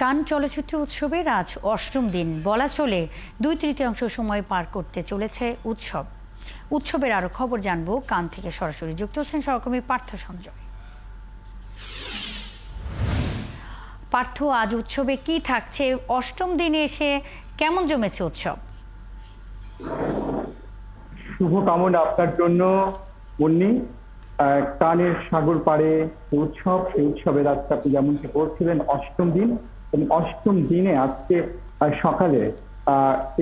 কান চলচ্চিত্র উৎসবের আজ অষ্টম দিন, বলা চলে 2/3 সময় পার করতে চলেছে উৎসবের আরো খবর জানবো কান থেকে সরাসরি যুক্ত হচ্ছেন সহকর্মী পার্থ সঞ্জয়। পার্থ, আজ উৎসবে কি থাকছে? অষ্টম দিনে এসে কেমন জমেছে উৎসব? শুভকামনা আপনার জন্য মুন্নি। কানের সাগর পাড়ে উৎসব, সেই উৎসবের আজকে আপনি যেমনটি বলছিলেন অষ্টম দিন, এবং অষ্টম দিনে আজকে সকালে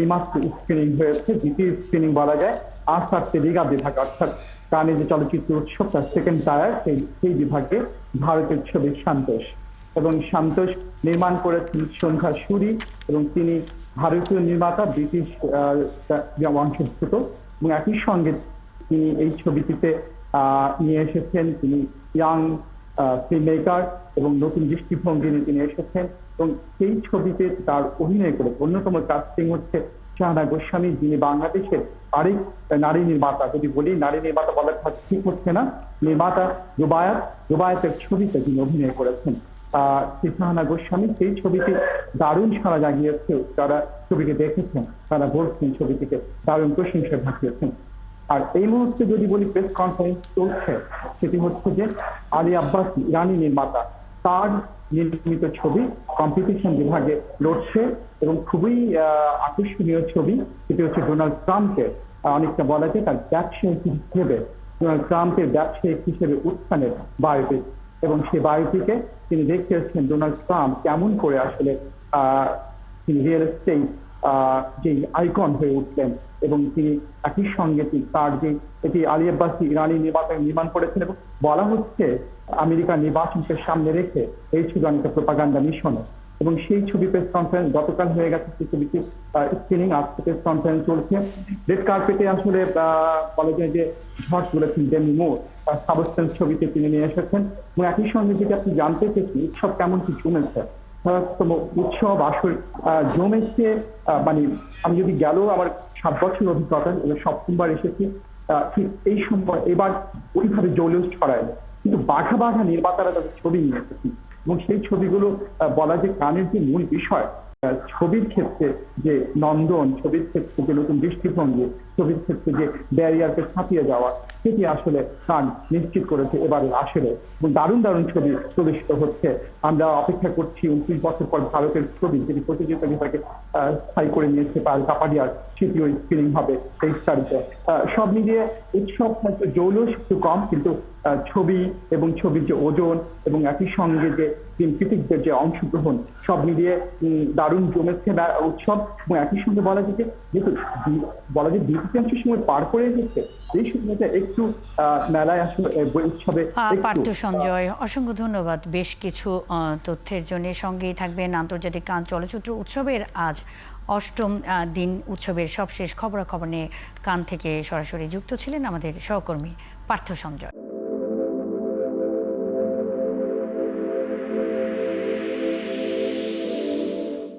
এইমাত্র স্ক্রিনিং হয়েছে, দ্বিতীয় স্ক্রিনিং বলা যায়। আজ থাকছে রিগা বিভাগ, অর্থাৎ কানে যে চলচ্চিত্র উৎসব তার সেকেন্ড টায়ার, সেই বিভাগে ভারতের ছবি সন্তোষ। এবং সন্তোষ নির্মাণ করেছেন সন্ধ্যা সুরি, এবং তিনি ভারতীয় নির্মাতা, ব্রিটিশ বংশোদ্ভূত, এবং একই সঙ্গে তিনি এই ছবিটিতে নিয়ে এসেছেন তিনি ইয়াং ফিল্ম মেকার এবং নতুন দৃষ্টিভঙ্গি নিয়ে তিনি এসেছেন। এবং সেই ছবিতে তার অভিনয় করে অন্যতম কাস্টিং হচ্ছে শাহানা গোস্বামী, যিনি বাংলাদেশের আরেক নারী নির্মাতা। যদি বলি নারী নির্মাতা বলার ঠিক হচ্ছে না, নির্মাতা রুবায়াতের ছবিতে তিনি অভিনয় করেছেন। শাহানা গোস্বামী সেই ছবিতে দারুণ সাড়া জাগিয়েছে, যারা ছবিকে দেখেছেন তারা বলছেন ছবিটিকে দারুণ প্রশংসা ভাসিয়েছেন। আর এই মুহূর্তে যদি বলি প্রেস কনফারেন্স চলছে, সেটি হচ্ছে যে আলী আব্বাস ইরানি নির্মাতা, তার নির্মিত ছবি কম্পিটিশন বিভাগে লড়ছে, এবং খুবই আকর্ষণীয় ছবি। সেটি হচ্ছে ডোনাল্ড ট্রাম্পকে অনেকটা বলা যায় তার ব্যবসায়িক হিসেবে, ডোনাল্ড ট্রাম্পের ব্যবসায়িক হিসেবে উত্থানের বায়োপিক। এবং সেই বায়োপিকে তিনি দেখিয়েছেন ডোনাল্ড ট্রাম্প কেমন করে আসলে তিনি রিয়েল এস্টেট যে আইকন হয়ে উঠলেন। এবং তিনি একই সঙ্গে তার যে এটি আলী আব্বাস ইরানি নির্মাতা নির্মাণ করেছেন, এবং বলা হচ্ছে আমেরিকার নির্বাচনকে সামনে রেখে এই ছবি অনেকটা প্রোপাগান্ডা মিশনে। এবং সেই ছবি প্রেস কনফারেন্স গতকাল হয়ে গেছে, সেই ছবিটি স্ক্রিনিং, আজকে প্রেস কনফারেন্স চলছে। রেড কার্পেটে আসলে বলা যায় যে ঝড় তুলেছেন ডেমি মুর, সাবস্টেন্স ছবিতে তিনি নিয়ে এসেছেন। এবং একই সঙ্গে যদি আপনি জানতে চেয়েছেন উৎসব কেমন কি জমেছে, উৎসব আসল জমেছে, মানে আমি যদি গেল আমার 7 বছর অভিজ্ঞতা, সপ্তমবার এসেছি, ঠিক এই সময় এবার ওইভাবে জৌলুস ছড়ায়, কিন্তু বাঘা বাঘা নির্মাতারা তাদের ছবি নিয়ে এসেছি। এবং সেই ছবিগুলো বলা যে কানের যে মূল বিষয়, ছবির ক্ষেত্রে যে নন্দন, ছবির ক্ষেত্রে যে নতুন দৃষ্টিভঙ্গি, ছবির ক্ষেত্রে যে ব্যারিয়ারকে ছাপিয়ে যাওয়া, সেটি আসলে কান নিশ্চিত করেছে এবারে আসলে। এবং দারুণ দারুণ ছবি প্রদর্শিত হচ্ছে। আমরা অপেক্ষা করছি 29 বছর পর ভারতের ছবি, যেটি প্রতিযোগিতা বিভাগে স্থায়ী করে নিয়েছে পাল কাপাডিয়ার তৃতীয় স্ক্রিনিং হবে 23 তারিখে। সব মিলিয়ে উৎসব হয়তো জৌলুস একটু কম, কিন্তু ছবি এবং ছবির যে ওজন এবং একই সঙ্গে যে ক্রিটিকদের যে অংশগ্রহণ, সব মিলিয়ে দারুণ জমেছে উৎসব। এবং একই সঙ্গে বলা যায় যে যেহেতু বলা যায় 2/3 সময় পার করে গেছে, এই সময়টা একটু মেলায় আসলে উৎসবে। পার্থ সঞ্জয়, অসংখ্য ধন্যবাদ বেশ কিছু তথ্যের জন্য। সঙ্গেই থাকবেন আন্তর্জাতিক কান চলচ্চিত্র উৎসবের আজ অষ্টম দিন উৎসবের সবশেষ খবরাখবর নিয়ে কান থেকে সরাসরি যুক্ত ছিলেন আমাদের সহকর্মী পার্থ সঞ্জয়।